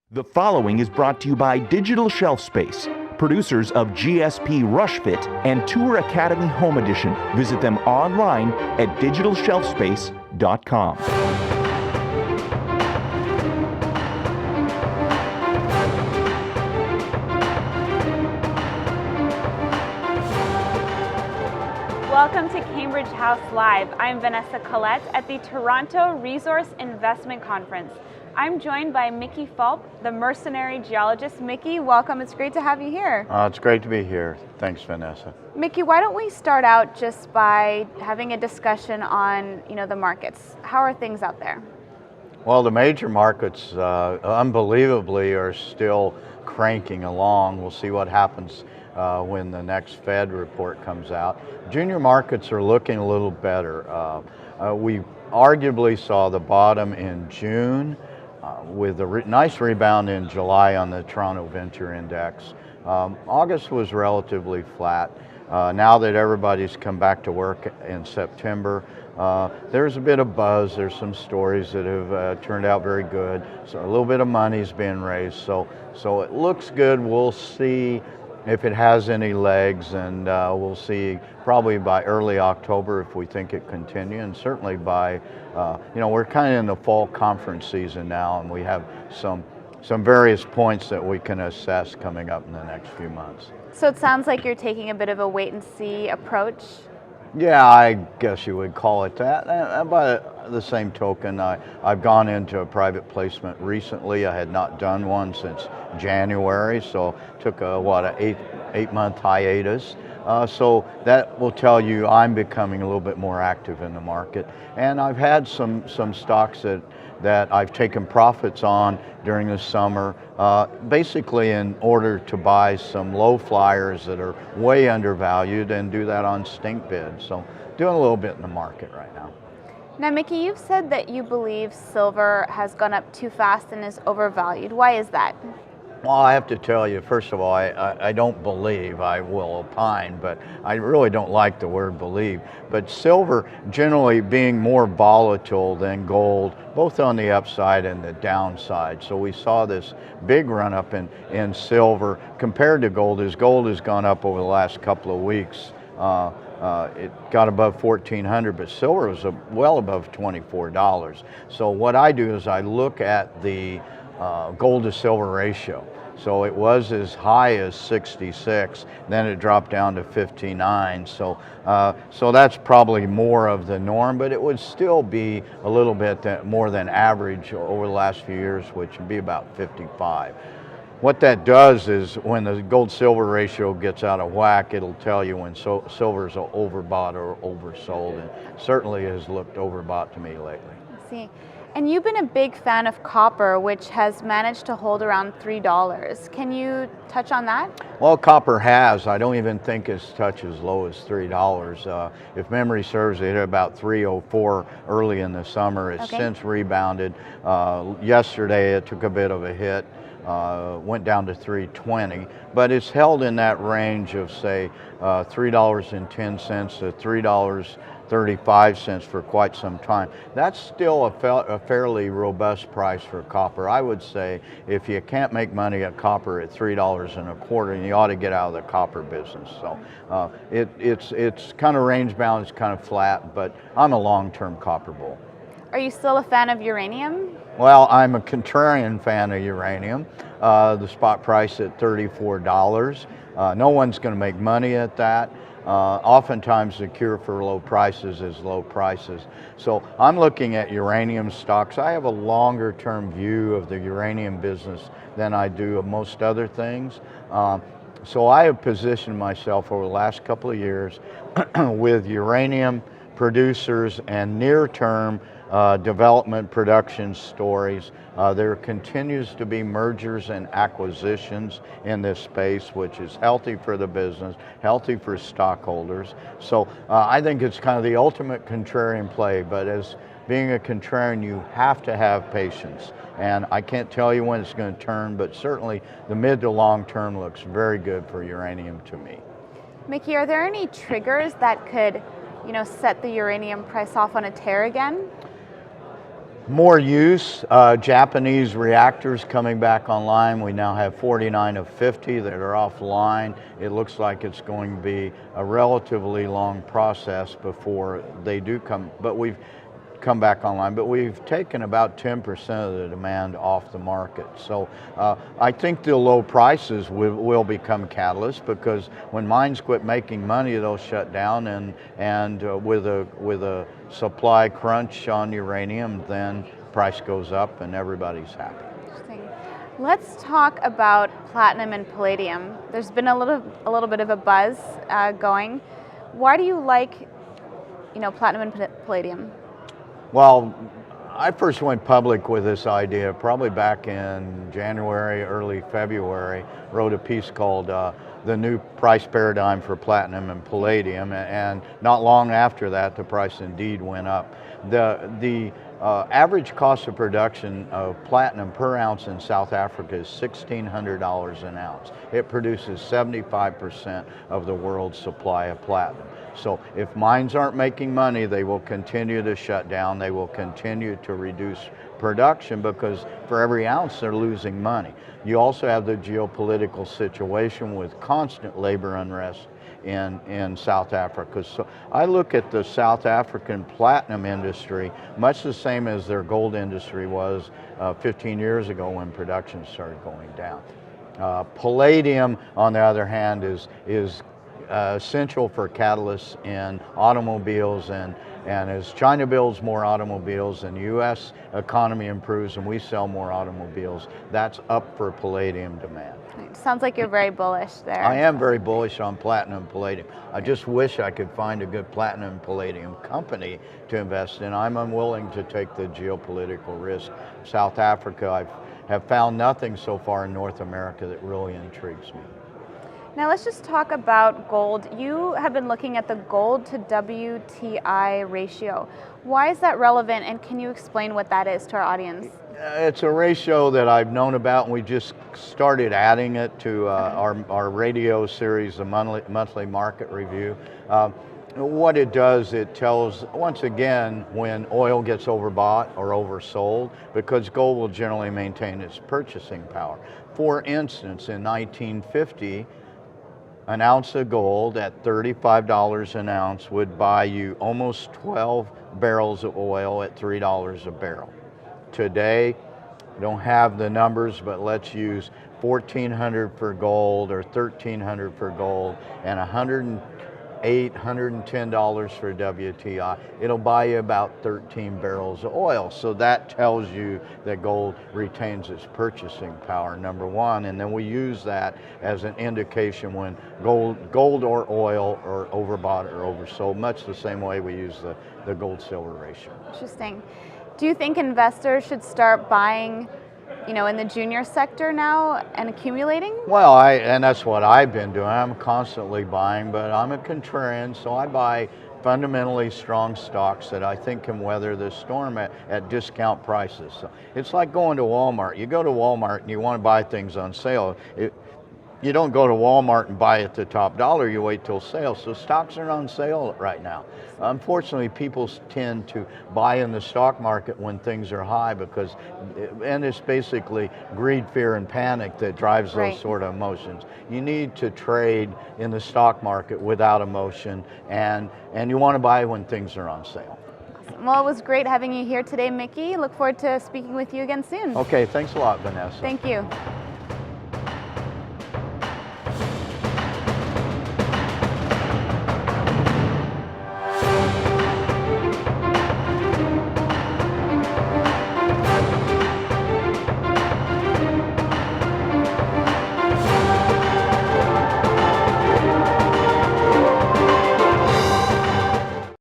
The following is brought to you by Digital Shelf Space, producers of GSP Rush Fit and Tour Academy Home Edition. Visit them online at digitalshelfspace.com. Welcome to Cambridge House Live. I'm Vanessa Collette at the Toronto Resource Investment Conference. I'm joined by Mickey Fulp, the mercenary geologist. Mickey, welcome. It's great to have you here. It's great to be here. Thanks, Vanessa. Mickey, why don't we start out just by having a discussion on, the markets. How are things out there? Well, the major markets, unbelievably, are still cranking along. We'll see what happens when the next Fed report comes out. Junior markets are looking a little better. We arguably saw the bottom in June. With a nice rebound in July on the Toronto Venture Index. August was relatively flat. Now that everybody's come back to work in September, there's a bit of buzz. There's some stories that have turned out very good. So a little bit of money's being raised. So it looks good. We'll see if it has any legs, and we'll see probably by early October if we think it continues, and certainly by, we're kind of in the fall conference season now, and we have some various points that we can assess coming up in the next few months. So it sounds like you're taking a bit of a wait-and-see approach. Yeah, I guess you would call it that. By the same token, I've gone into a private placement recently. I had not done one since January, so took an eight-month hiatus. So that will tell you I'm becoming a little bit more active in the market. And I've had some stocks that I've taken profits on during the summer, basically in order to buy some low flyers that are way undervalued and do that on stink bid. So doing a little bit in the market right now. Now, Mickey, you've said that you believe silver has gone up too fast and is overvalued. Why is that? Well, I have to tell you, first of all, I don't believe, I will opine, but I really don't like the word believe. But silver generally being more volatile than gold, both on the upside and the downside. So we saw this big run up in silver compared to gold, as gold has gone up over the last couple of weeks. It got above 1,400, but silver was well above $24. So what I do is I look at the gold to silver ratio. So it was as high as 66, then it dropped down to 59. So that's probably more of the norm, but it would still be a little bit more than average over the last few years, which would be about 55. What that does is when the gold-silver ratio gets out of whack, it'll tell you when silver's overbought or oversold, and certainly has looked overbought to me lately. I see. And you've been a big fan of copper, which has managed to hold around $3. Can you touch on that? Well, copper has. I don't even think it's touched as low as $3. If memory serves, it hit about $3.04 early in the summer. It's since rebounded. Yesterday, it took a bit of a hit. Went down to $3.20, but it's held in that range of, say, $3.10 to $3.35 for quite some time. That's still a fairly robust price for copper. I would say if you can't make money at copper at $3.25, you ought to get out of the copper business. So it's kind of range bound, it's kind of flat, but I'm a long-term copper bull. Are you still a fan of uranium? Well, I'm a contrarian fan of uranium. The spot price at $34. No one's going to make money at that. Oftentimes the cure for low prices is low prices. So I'm looking at uranium stocks. I have a longer term view of the uranium business than I do of most other things. So I have positioned myself over the last couple of years with uranium producers and near-term development production stories. There continues to be mergers and acquisitions in this space, which is healthy for the business, healthy for stockholders. So I think it's kind of the ultimate contrarian play, but as being a contrarian, you have to have patience. And I can't tell you when it's going to turn, but certainly the mid to long term looks very good for uranium to me. Mickey, are there any triggers that could set the uranium price off on a tear again? More use, Japanese reactors coming back online. We now have 49 of 50 that are offline. It looks like it's going to be a relatively long process before they do come, but we've come back online, but we've taken about 10% of the demand off the market. So I think the low prices will become catalysts, because when mines quit making money, they'll shut down, and with a supply crunch on uranium, then price goes up and everybody's happy. Interesting. Let's talk about platinum and palladium. There's been a little bit of a buzz going. Why do you like, platinum and palladium? Well, I first went public with this idea probably back in January, early February, wrote a piece called The New Price Paradigm for Platinum and Palladium, and not long after that the price indeed went up. The average cost of production of platinum per ounce in South Africa is $1,600 an ounce. It produces 75% of the world's supply of platinum. So if mines aren't making money, they will continue to shut down. They will continue to reduce production, because for every ounce they're losing money. You also have the geopolitical situation with constant labor unrest in South Africa. So I look at the South African platinum industry much the same as their gold industry was 15 years ago when production started going down. Palladium, on the other hand, is essential for catalysts in automobiles, and as China builds more automobiles and the U.S. economy improves and we sell more automobiles, that's up for palladium demand. Sounds like you're very bullish there. I am very bullish on platinum and palladium. I just wish I could find a good platinum and palladium company to invest in. I'm unwilling to take the geopolitical risk. South Africa, I have found nothing so far in North America that really intrigues me. Now let's just talk about gold. You have been looking at the gold to WTI ratio. Why is that relevant, and can you explain what that is to our audience? It's a ratio that I've known about, and we just started adding it to our radio series, the monthly market review. What it does, it tells, once again, when oil gets overbought or oversold, because gold will generally maintain its purchasing power. For instance, in 1950, an ounce of gold at $35 an ounce would buy you almost 12 barrels of oil at $3 a barrel. Today, I don't have the numbers, but let's use $1,400 for gold or $1,300 for gold and $108, $110 for WTI. It'll buy you about 13 barrels of oil. So that tells you that gold retains its purchasing power, number one. And then we use that as an indication when gold or oil are overbought or oversold, much the same way we use the gold-silver ratio. Interesting. Do you think investors should start buying, in the junior sector now and accumulating? Well, and that's what I've been doing. I'm constantly buying, but I'm a contrarian, so I buy fundamentally strong stocks that I think can weather this storm at discount prices. So it's like going to Walmart. You go to Walmart and you want to buy things on sale. You don't go to Walmart and buy at the top dollar, you wait till sale. So stocks are on sale right now. Unfortunately, people tend to buy in the stock market when things are high and it's basically greed, fear, and panic that drives those sort of emotions. You need to trade in the stock market without emotion, and you want to buy when things are on sale. Well, it was great having you here today, Mickey. Look forward to speaking with you again soon. Okay, thanks a lot, Vanessa. Thank you.